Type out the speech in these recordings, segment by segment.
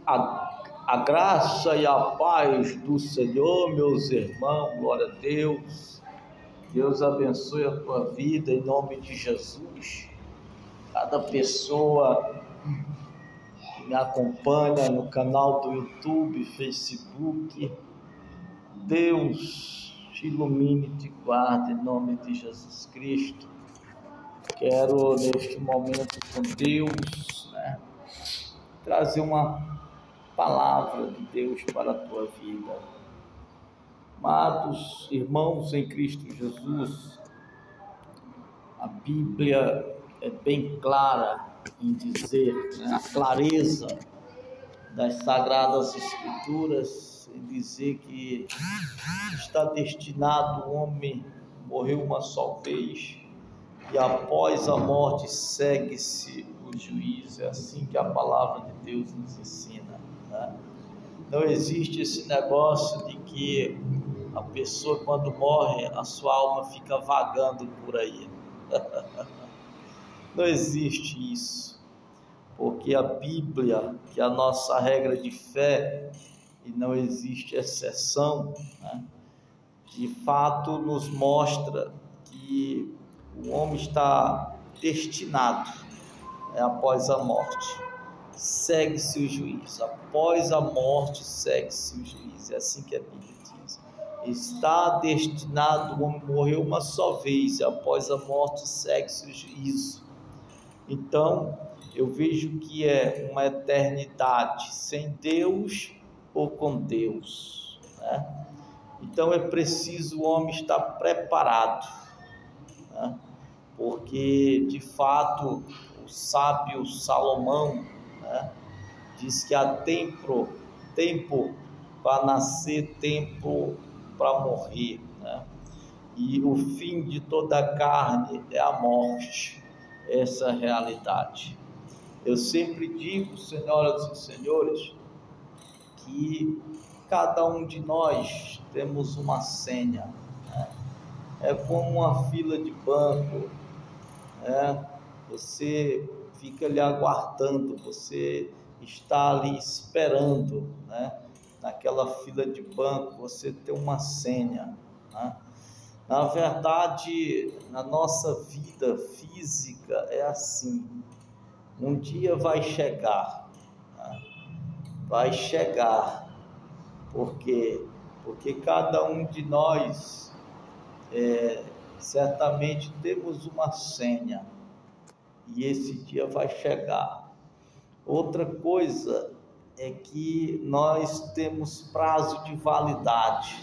A graça e a paz do Senhor, meus irmãos, glória a Deus. Deus abençoe a tua vida em nome de Jesus. Cada pessoa que me acompanha no canal do YouTube, Facebook, Deus te ilumine e te guarde em nome de Jesus Cristo. Quero neste momento com Deus, trazer uma palavra de Deus para a tua vida. Amados irmãos em Cristo Jesus, a Bíblia é bem clara em dizer, a clareza das Sagradas Escrituras, em dizer que está destinado o homem morrer uma só vez e após a morte segue-se o juízo. É assim que a palavra de Deus nos ensina. Não existe esse negócio de que a pessoa, quando morre, a sua alma fica vagando por aí. Não existe isso, porque a Bíblia, que é a nossa regra de fé, e não existe exceção, de fato nos mostra que o homem está destinado, após a morte. Segue-se o juízo. Após a morte, segue-se o juízo. É assim que a Bíblia diz. Está destinado, o homem morreu uma só vez, e após a morte, segue-se o juízo. Então, eu vejo que é uma eternidade sem Deus ou com Deus, Então, é preciso o homem estar preparado, Porque, de fato, o sábio Salomão, diz que há tempo para nascer, tempo para morrer, E o fim de toda a carne é a morte. Essa é a realidade. Eu sempre digo, senhoras e senhores, que cada um de nós temos uma senha, É como uma fila de banco, Você fica ali aguardando, você está ali esperando, naquela fila de banco, você tem uma senha, Na verdade, na nossa vida física é assim, um dia vai chegar, porque cada um de nós certamente temos uma senha, e esse dia vai chegar. Outra coisa é que nós temos prazo de validade.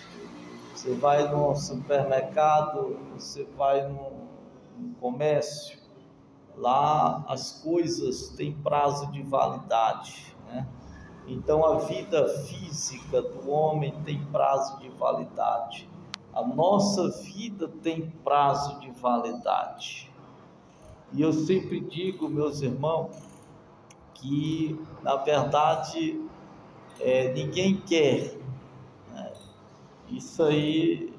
Você vai no supermercado, você vai no comércio, lá as coisas têm prazo de validade, Então a vida física do homem tem prazo de validade. A nossa vida tem prazo de validade. E eu sempre digo, meus irmãos, que na verdade ninguém quer, Isso aí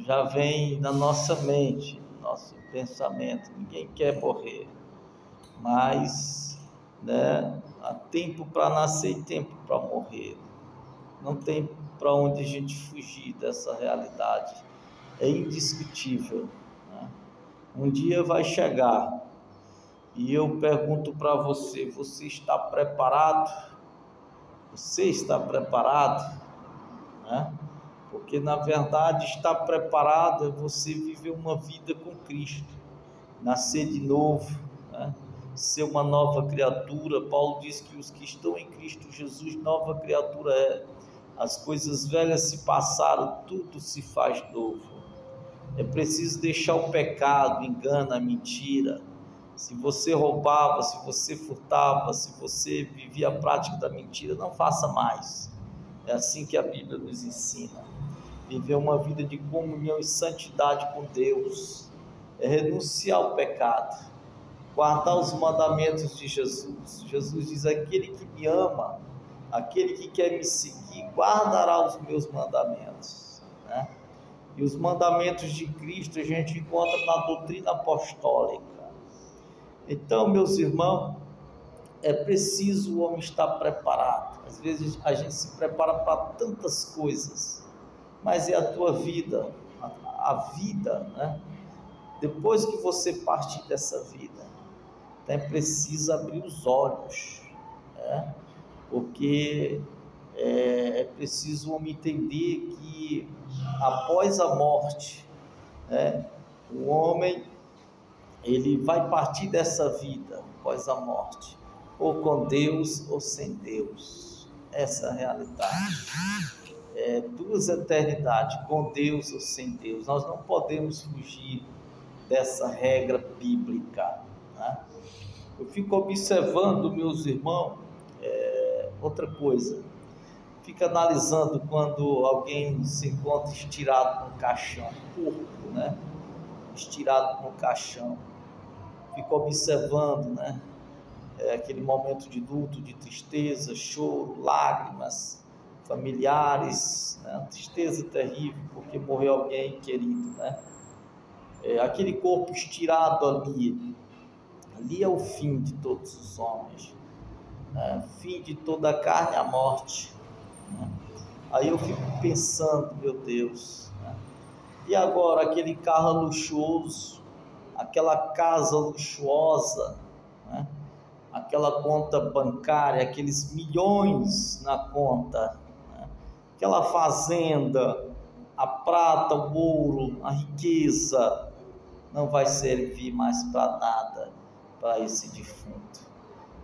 já vem na nossa mente, no nosso pensamento. Ninguém quer morrer, mas há tempo para nascer e tempo para morrer. Não tem para onde a gente fugir dessa realidade. É indiscutível, Um dia vai chegar, e eu pergunto para você, você está preparado? Você está preparado? Porque na verdade estar preparado é você viver uma vida com Cristo, nascer de novo, ser uma nova criatura. Paulo diz que os que estão em Cristo Jesus, nova criatura é. As coisas velhas se passaram, tudo se faz novo. É preciso deixar o pecado, o engano, a mentira. Se você roubava, se você furtava, se você vivia a prática da mentira, não faça mais. É assim que a Bíblia nos ensina. Viver uma vida de comunhão e santidade com Deus é renunciar ao pecado, guardar os mandamentos de Jesus. Jesus diz: aquele que me ama, aquele que quer me seguir, guardará os meus mandamentos, E os mandamentos de Cristo a gente encontra na doutrina apostólica. Então, meus irmãos, é preciso o homem estar preparado. Às vezes a gente se prepara para tantas coisas, mas é a tua vida, a vida, né? Depois que você partir dessa vida, então é preciso abrir os olhos, né? Porque é preciso o homem entender que após a morte, né, o homem ele vai partir dessa vida após a morte, ou com Deus ou sem Deus. Essa é a realidade. Duas eternidades, com Deus ou sem Deus. Nós não podemos fugir dessa regra bíblica, né? Eu fico observando, meus irmãos, outra coisa. Fico analisando quando alguém se encontra estirado no caixão, corpo, né? Estirado no caixão. Fico observando, né? Aquele momento de luto, de tristeza, choro, lágrimas, familiares, né? Uma tristeza terrível, porque morreu alguém querido, né? Aquele corpo estirado ali é o fim de todos os homens, né? Fim de toda a carne, a morte, né? Aí eu fico pensando, meu Deus, né? E agora aquele carro luxuoso, aquela casa luxuosa, né? Aquela conta bancária, aqueles milhões na conta, né? Aquela fazenda, a prata, o ouro, a riqueza, não vai servir mais para nada para esse defunto.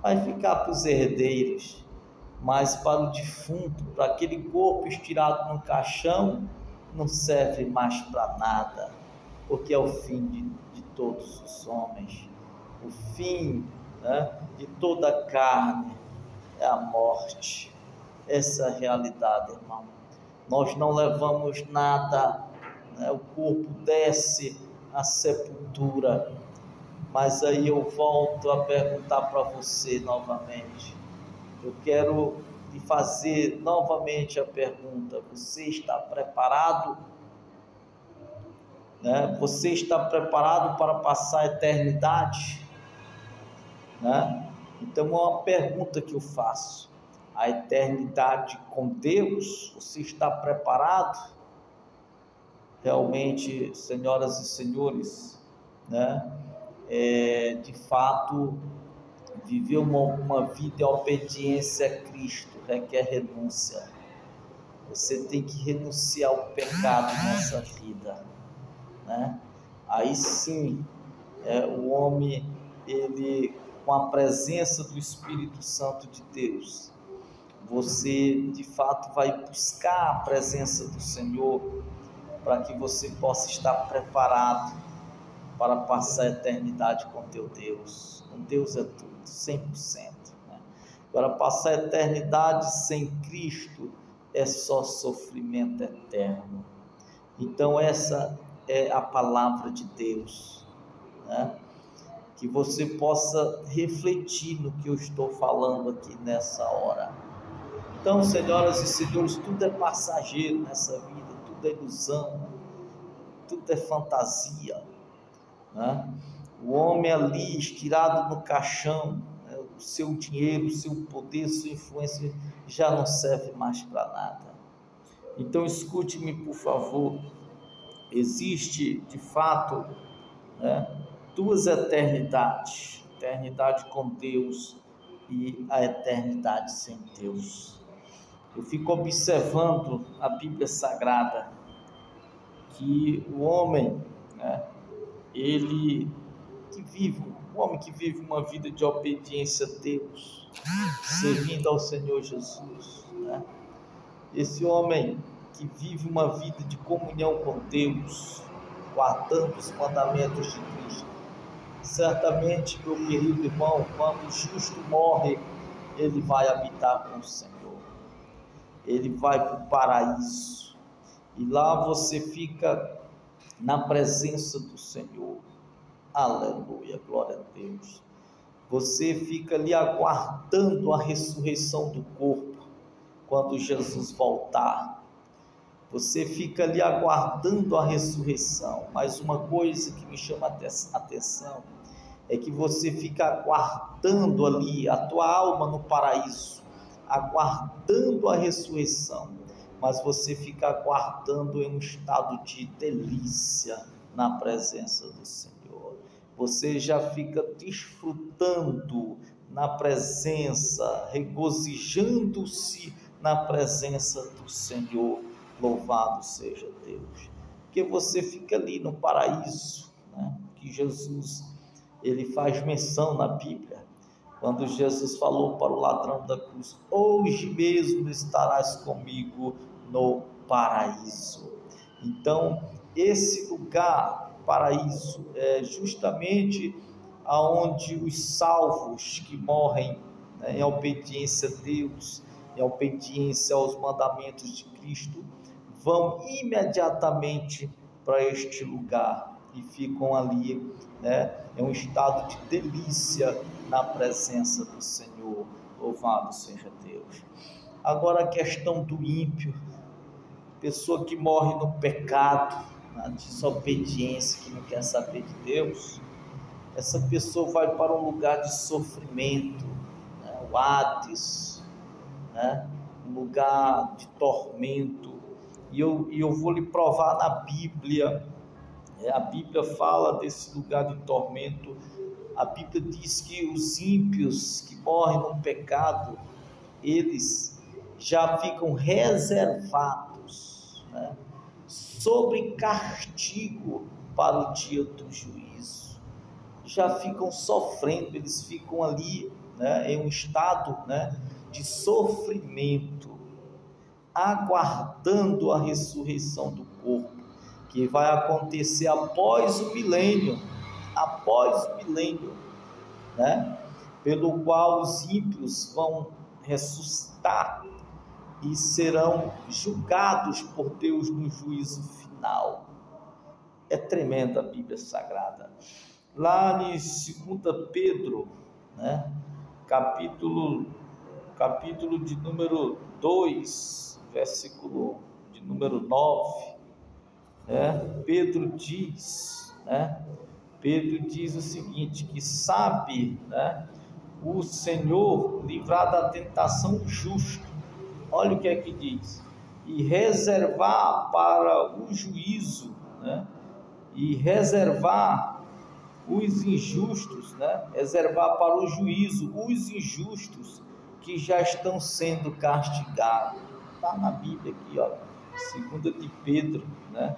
Vai ficar para os herdeiros, mas para o defunto, para aquele corpo estirado no caixão, não serve mais para nada, porque é o fim de todos os homens, o fim, né, de toda a carne é a morte. Essa é a realidade, irmão. Nós não levamos nada, né? O corpo desce à sepultura, mas aí eu volto a perguntar para você novamente. Eu quero lhe fazer novamente a pergunta: você está preparado? Né? Você está preparado para passar a eternidade? Né? Então, uma pergunta que eu faço: a eternidade com Deus, você está preparado? Realmente, senhoras e senhores, né? De fato, viver uma vida em obediência a Cristo requer renúncia. Você tem que renunciar ao pecado nessa vida, né? Aí sim, o homem, ele, com a presença do Espírito Santo de Deus, você de fato vai buscar a presença do Senhor para que você possa estar preparado para passar a eternidade com teu Deus. Com Deus é tudo, 100%. Né? Agora, passar a eternidade sem Cristo é só sofrimento eterno. Então, essa é a palavra de Deus, né? Que você possa refletir no que eu estou falando aqui nessa hora. Então, senhoras e senhores, tudo é passageiro nessa vida, tudo é ilusão, tudo é fantasia, né? O homem ali estirado no caixão, né? O seu dinheiro, o seu poder, sua influência já não serve mais para nada. Então escute-me, por favor. Existe de fato, né, duas eternidades: eternidade com Deus e a eternidade sem Deus. Eu fico observando a Bíblia Sagrada, que o homem, né, o homem que vive uma vida de obediência a Deus, servindo ao Senhor Jesus, né, esse homem que vive uma vida de comunhão com Deus, guardando os mandamentos de Cristo, certamente, meu querido irmão, quando o justo morre, ele vai habitar com o Senhor. Ele vai para o paraíso, e lá você fica na presença do Senhor. Aleluia, glória a Deus. Você fica ali aguardando a ressurreição do corpo, quando Jesus voltar. Você fica ali aguardando a ressurreição. Mas uma coisa que me chama a atenção é que você fica aguardando ali a tua alma no paraíso, aguardando a ressurreição, mas você fica aguardando em um estado de delícia na presença do Senhor. Você já fica desfrutando na presença, regozijando-se na presença do Senhor. Louvado seja Deus. Porque você fica ali no paraíso, né? Que Jesus, ele faz menção na Bíblia, quando Jesus falou para o ladrão da cruz: hoje mesmo estarás comigo no paraíso. Então, esse lugar, paraíso, é justamente aonde os salvos que morrem, né, em obediência a Deus, em obediência aos mandamentos de Cristo, vão imediatamente para este lugar e ficam ali, né, em um estado de delícia na presença do Senhor. Louvado seja Deus. Agora a questão do ímpio, pessoa que morre no pecado, na desobediência, que não quer saber de Deus, essa pessoa vai para um lugar de sofrimento, né, o Hades, né, um lugar de tormento. E eu vou lhe provar na Bíblia. A Bíblia fala desse lugar de tormento. A Bíblia diz que os ímpios que morrem no pecado, eles já ficam reservados, né, sobre castigo para o dia do juízo. Já ficam sofrendo, eles ficam ali, né, em um estado, né, de sofrimento, aguardando a ressurreição do corpo, que vai acontecer após o milênio, né? Pelo qual os ímpios vão ressuscitar e serão julgados por Deus no juízo final. É tremenda a Bíblia Sagrada. Lá em 2 Pedro, né, capítulo de número 2, versículo de número 9, né, Pedro diz o seguinte, que sabe, né, o Senhor livrar da tentação o justo. Olha o que é que diz: e reservar para o juízo, né, e reservar os injustos, né, reservar para o juízo os injustos que já estão sendo castigados. Está na Bíblia aqui, ó, 2 de Pedro, né,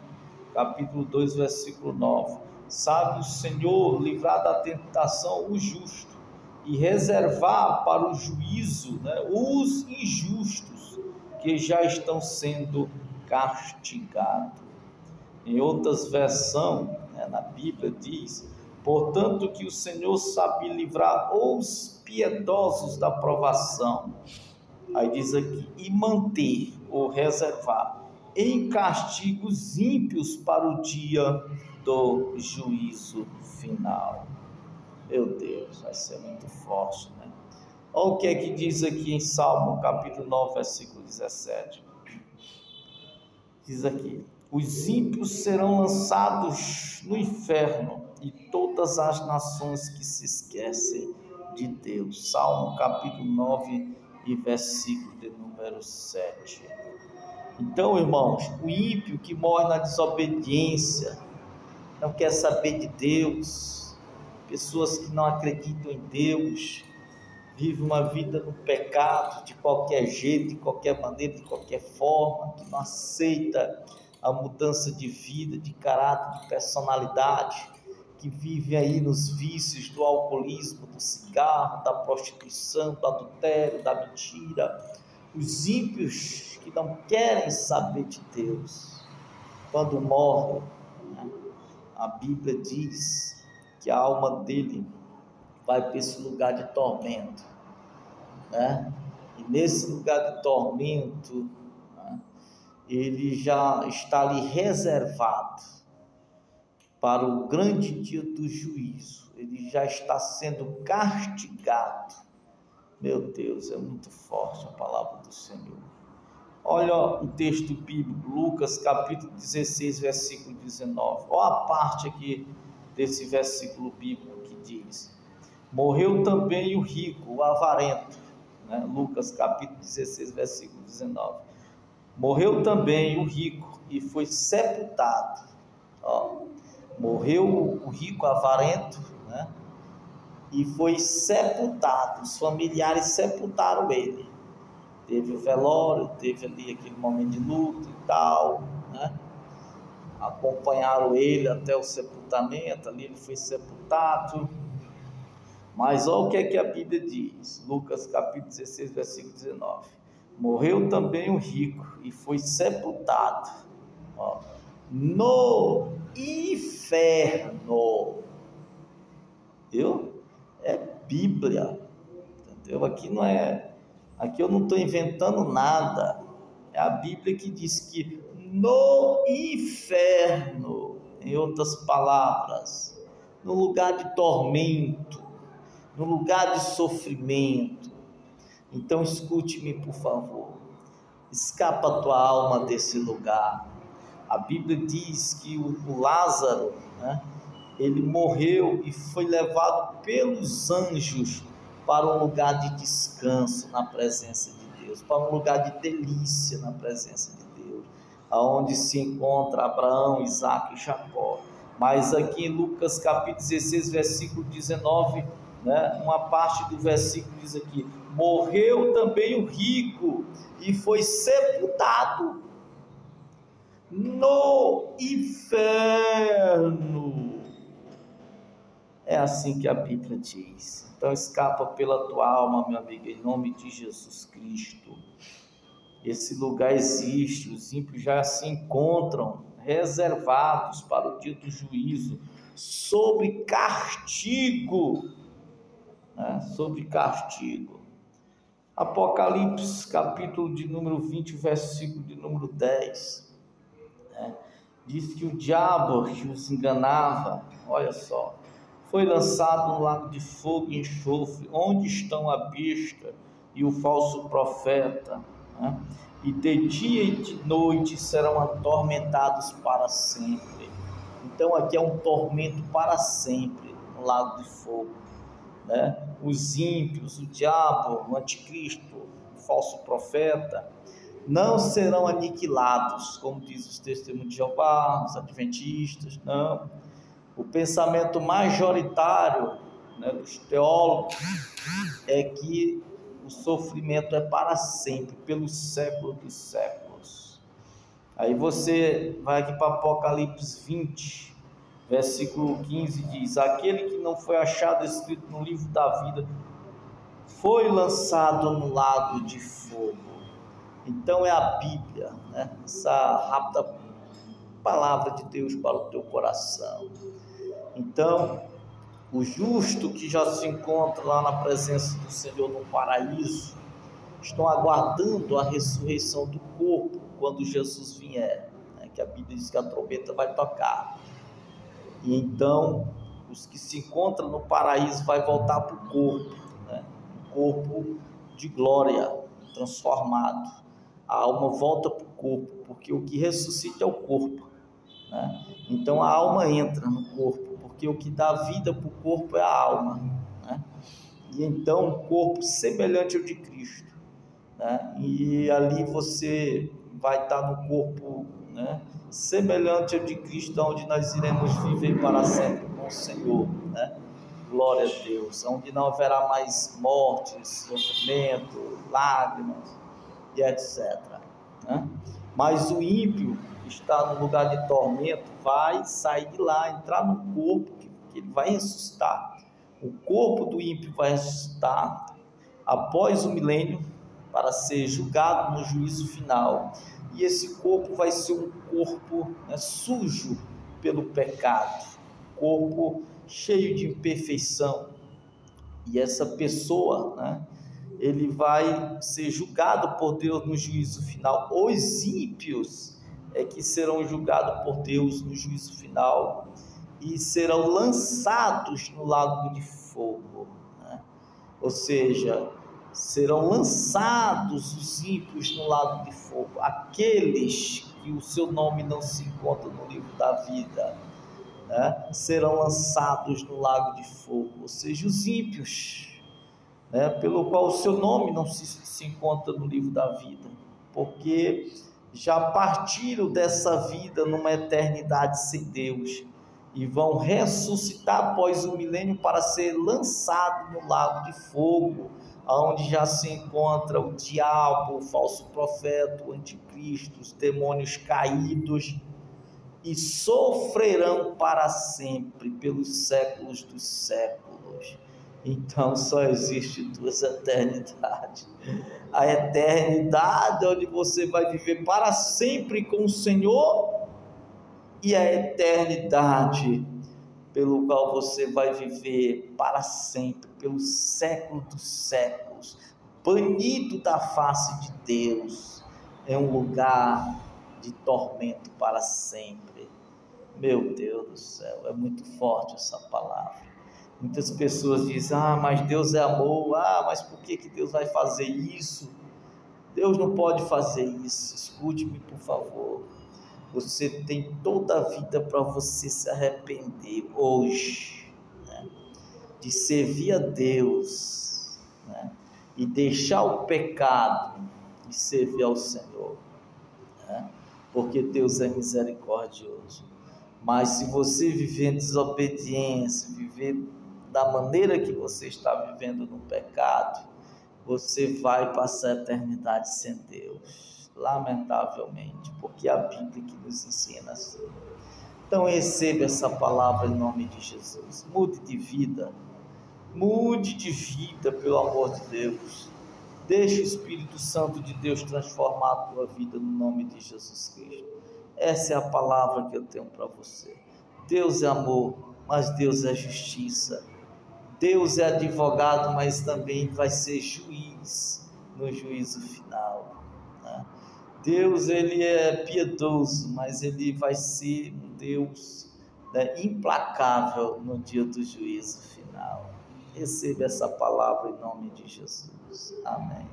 capítulo 2, versículo 9. Sabe o Senhor livrar da tentação o justo e reservar para o juízo, né, os injustos que já estão sendo castigados. Em outras versões, né, na Bíblia diz: portanto que o Senhor sabe livrar os piedosos da provação. Aí diz aqui: e manter ou reservar em castigos ímpios para o dia do juízo final. Meu Deus, vai ser muito forte, né? Olha o que é que diz aqui em Salmo, capítulo 9, versículo 17. Diz aqui: os ímpios serão lançados no inferno e todas as nações que se esquecem de Deus. Salmo, capítulo 9 e versículo de número 7. Então, irmãos, o ímpio que morre na desobediência, não quer saber de Deus, pessoas que não acreditam em Deus, vivem uma vida no pecado, de qualquer jeito, de qualquer maneira, de qualquer forma, que não aceita a mudança de vida, de caráter, de personalidade, que vive aí nos vícios do alcoolismo, do cigarro, da prostituição, do adultério, da mentira. Os ímpios que não querem saber de Deus, quando morrem, né, a Bíblia diz que a alma dele vai para esse lugar de tormento, né? E nesse lugar de tormento, né, ele já está ali reservado para o grande dia do juízo. Ele já está sendo castigado. Meu Deus, é muito forte a palavra do Senhor. Olha o texto bíblico, Lucas capítulo 16, versículo 19. Olha a parte aqui desse versículo bíblico que diz: morreu também o rico, o avarento, né? Lucas capítulo 16, versículo 19. Morreu também o rico e foi sepultado. Ó, morreu o rico avarento, né? E foi sepultado. Os familiares sepultaram ele. Teve o velório, teve ali aquele momento de luto e tal, né? Acompanharam ele até o sepultamento, ali ele foi sepultado. Mas olha o que é que a Bíblia diz, Lucas capítulo 16, versículo 19. Morreu também o rico e foi sepultado, ó, no inferno. Viu? É Bíblia, entendeu? Aqui eu não estou inventando nada. É a Bíblia que diz que no inferno, em outras palavras, no lugar de tormento, no lugar de sofrimento. Então escute-me, por favor. Escapa a tua alma desse lugar. A Bíblia diz que o Lázaro, né, ele morreu e foi levado pelos anjos para um lugar de descanso na presença de Deus, para um lugar de delícia na presença de Deus, aonde se encontra Abraão, Isaque e Jacó. Mas aqui em Lucas capítulo 16, versículo 19, né, uma parte do versículo diz aqui: morreu também o rico e foi sepultado no inferno. É assim que a Bíblia diz. Então escapa pela tua alma, meu amigo, em nome de Jesus Cristo. Esse lugar existe, os ímpios já se encontram reservados para o dia do juízo, sob castigo, né? Sobre castigo. Apocalipse, capítulo de número 20, versículo de número 10, né? Diz que o diabo que os enganava, olha só, foi lançado no lago de fogo e enxofre, onde estão a besta e o falso profeta, né? E de dia e de noite serão atormentados para sempre. Então aqui é um tormento para sempre no lago de fogo, né? Os ímpios, o diabo, o anticristo, o falso profeta, não serão aniquilados, como diz os testemunhos de Jeová, os adventistas, não. O pensamento majoritário, né, dos teólogos é que o sofrimento é para sempre, pelos séculos dos séculos. Aí você vai aqui para Apocalipse 20, versículo 15, diz: aquele que não foi achado escrito no livro da vida foi lançado no lago de fogo. Então é a Bíblia, né? Essa rápida palavra de Deus para o teu coração. Então, o justo que já se encontra lá na presença do Senhor no paraíso, estão aguardando a ressurreição do corpo quando Jesus vier, né? Que a Bíblia diz que a trombeta vai tocar. E então, os que se encontram no paraíso vai voltar para o corpo, né? Um corpo de glória, transformado. A alma volta para o corpo, porque o que ressuscita é o corpo, né? Então a alma entra no corpo, porque o que dá vida para o corpo é a alma, né? E então um corpo semelhante ao de Cristo, né? E ali você vai estar no corpo, né, semelhante ao de Cristo, onde nós iremos viver para sempre com o Senhor, né? Glória a Deus, onde não haverá mais morte, sofrimento, lágrimas e etc, né? Mas o ímpio que está no lugar de tormento vai sair de lá, entrar no corpo que ele vai ressuscitar. O corpo do ímpio vai ressuscitar após o milênio para ser julgado no juízo final. E esse corpo vai ser um corpo, né, sujo pelo pecado, corpo cheio de imperfeição. E essa pessoa, né, ele vai ser julgado por Deus no juízo final. Os ímpios é que serão julgados por Deus no juízo final e serão lançados no lago de fogo, né? Ou seja, serão lançados os ímpios no lago de fogo, aqueles que o seu nome não se encontra no livro da vida, né, serão lançados no lago de fogo, ou seja, os ímpios, né, pelo qual o seu nome não se encontra no livro da vida, porque já partiram dessa vida numa eternidade sem Deus e vão ressuscitar após o milênio para ser lançado no lago de fogo, onde já se encontra o diabo, o falso profeta, o anticristo, os demônios caídos, e sofrerão para sempre, pelos séculos dos séculos. Então só existe duas eternidades: a eternidade onde você vai viver para sempre com o Senhor, e a eternidade pelo qual você vai viver para sempre, pelos séculos dos séculos, banido da face de Deus, em um lugar de tormento para sempre. Meu Deus do céu, é muito forte essa palavra. Muitas pessoas dizem: mas Deus é amor, mas por que Deus vai fazer isso? Deus não pode fazer isso. Escute-me, por favor. Você tem toda a vida para você se arrepender hoje, né, de servir a Deus, né, e deixar o pecado e servir ao Senhor, né, porque Deus é misericordioso. Mas se você viver em desobediência, viver da maneira que você está vivendo no pecado, você vai passar a eternidade sem Deus, lamentavelmente, porque é a Bíblia que nos ensina assim. Então receba essa palavra em nome de Jesus. Mude de vida pelo amor de Deus. Deixe o Espírito Santo de Deus transformar a tua vida no nome de Jesus Cristo. Essa é a palavra que eu tenho para você. Deus é amor, mas Deus é justiça. Deus é advogado, mas também vai ser juiz no juízo final, né? Deus, ele é piedoso, mas ele vai ser um Deus, né, implacável no dia do juízo final. Receba essa palavra em nome de Jesus. Amém.